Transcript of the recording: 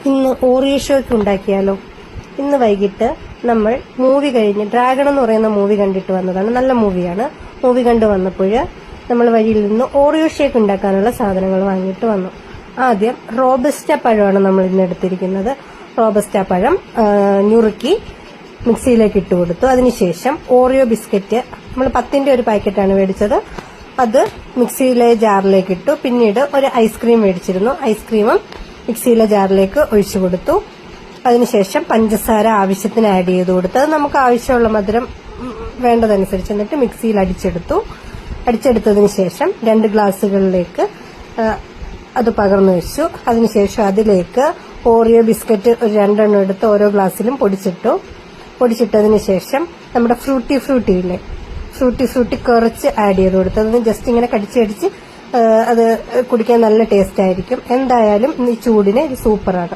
ഇന്ന് ഓറിയോ ഷോയ്ക്ക് ഉണ്ടാക്കിയാലോ? ഇന്ന് വൈകിട്ട് നമ്മൾ മൂവി കഴിഞ്ഞ് ഡ്രാഗൺ എന്ന് പറയുന്ന മൂവി കണ്ടിട്ട് വന്നതാണ്. നല്ല മൂവിയാണ്. മൂവി കണ്ടു വന്നപ്പോൾ നമ്മൾ വഴിയിൽ നിന്ന് ഓറിയോ ഷേക്ക് ഉണ്ടാക്കാനുള്ള സാധനങ്ങൾ വാങ്ങിയിട്ട് വന്നു. ആദ്യം റോബസ്റ്റ പഴമാണ് നമ്മൾ ഇന്ന് എടുത്തിരിക്കുന്നത്. റോബസ്റ്റ പഴം ഞുറുക്കി മിക്സിയിലേക്ക് ഇട്ട് കൊടുത്തു. അതിനുശേഷം ഓറിയോ ബിസ്ക്കറ്റ് നമ്മൾ 10ന്റെ ഒരു പാക്കറ്റാണ് മേടിച്ചത്. അത് മിക്സിയിലെ ജാറിലേക്ക് ഇട്ടു. പിന്നീട് ഒരു ഐസ്ക്രീം മേടിച്ചിരുന്നു. ഐസ്ക്രീമും മിക്സിയിലെ ജാറിലേക്ക് ഒഴിച്ചു കൊടുത്തു. അതിനുശേഷം പഞ്ചസാര ആവശ്യത്തിന് ആഡ് ചെയ്ത് കൊടുത്തു. അത് നമുക്ക് ആവശ്യമുള്ള മധുരം വേണ്ടതനുസരിച്ച് എന്നിട്ട് മിക്സിയിൽ അടിച്ചെടുത്തതിന് ശേഷം 2 ഗ്ലാസുകളിലേക്ക് അത് പകർന്നു വെച്ചു. അതിനുശേഷം അതിലേക്ക് ഓറിയോ ബിസ്ക്കറ്റ് ഒരു 2 എണ്ണം എടുത്ത് ഓരോ ഗ്ലാസ്സിലും പൊടിച്ചിട്ടതിന് ശേഷം നമ്മുടെ ഫ്രൂട്ടി ഇല്ലേ, ഫ്രൂട്ടി കുറച്ച് ആഡ് ചെയ്ത് കൊടുത്തു. അതൊന്ന് ജസ്റ്റ് ഇങ്ങനെ കടിച്ച് അത് കുടിക്കാൻ നല്ല ടേസ്റ്റ് ആയിരിക്കും. എന്തായാലും ഈ ചൂടിന് ഇത് സൂപ്പറാണ്.